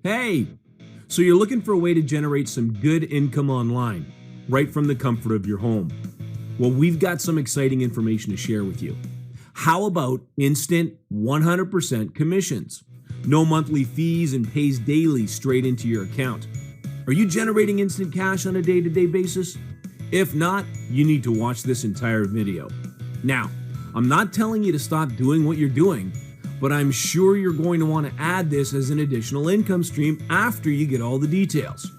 Hey, so you're looking for a way to generate some good income online, right from the comfort of your home. Well, we've got some exciting information to share with you. How about instant 100% commissions? No monthly fees and pays daily straight into your account. Are you generating instant cash on a day-to-day basis? If not, you need to watch this entire video. Now, I'm not telling you to stop doing what you're doing, but I'm sure you're going to want to add this as an additional income stream after you get all the details.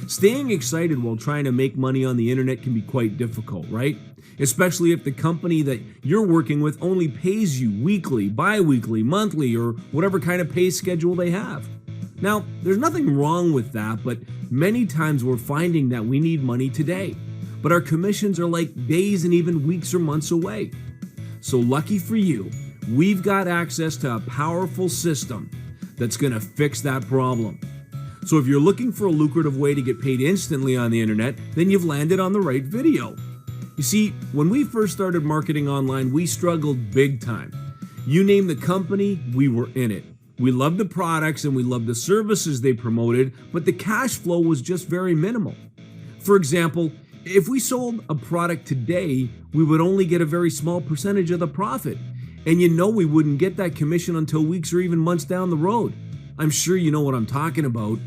Staying excited while trying to make money on the internet can be quite difficult, right? Especially if the company that you're working with only pays you weekly, bi-weekly, monthly, or whatever kind of pay schedule they have. Now, there's nothing wrong with that, but many times we're finding that we need money today, but our commissions are like days and even weeks or months away. So lucky for you, we've got access to a powerful system that's going to fix that problem. So if you're looking for a lucrative way to get paid instantly on the internet, then you've landed on the right video. You see, when we first started marketing online, we struggled big time. You name the company, we were in it. We loved the products and we loved the services they promoted, but the cash flow was just very minimal. For example, if we sold a product today, we would only get a very small percentage of the profit. And we wouldn't get that commission until weeks or even months down the road. I'm sure you know what I'm talking about.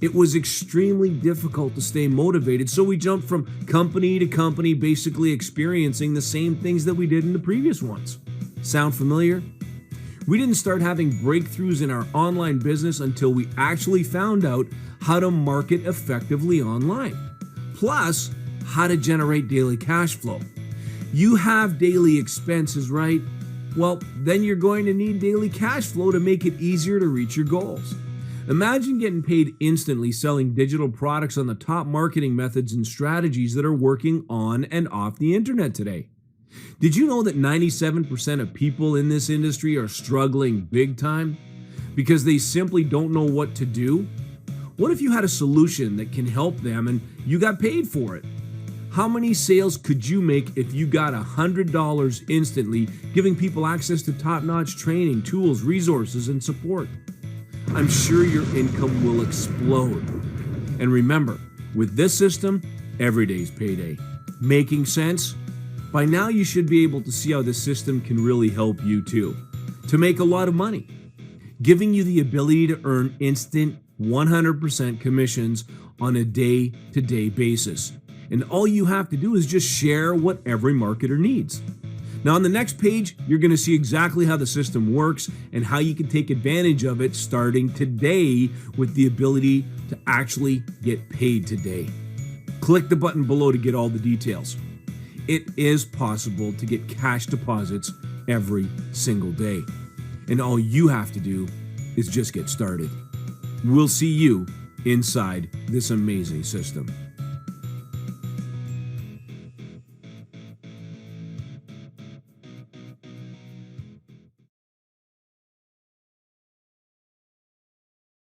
It was extremely difficult to stay motivated, so we jumped from company to company, basically experiencing the same things that we did in the previous ones. Sound familiar? We didn't start having breakthroughs in our online business until we actually found out how to market effectively online. Plus, how to generate daily cash flow. You have daily expenses, right? Well, then you're going to need daily cash flow to make it easier to reach your goals. Imagine getting paid instantly selling digital products on the top marketing methods and strategies that are working on and off the internet today. Did you know that 97% of people in this industry are struggling big time because they simply don't know what to do? What if you had a solution that can help them and you got paid for it? How many sales could you make if you got $100 instantly, giving people access to top-notch training, tools, resources, and support? I'm sure your income will explode. And remember, with this system, every day's payday. Making sense? By now you should be able to see how this system can really help you too, to make a lot of money, giving you the ability to earn instant 100% commissions on a day-to-day basis. And all you have to do is just share what every marketer needs. Now on the next page, you're going to see exactly how the system works and how you can take advantage of it starting today with the ability to actually get paid today. Click the button below to get all the details. It is possible to get cash deposits every single day. And all you have to do is just get started. We'll see you inside this amazing system.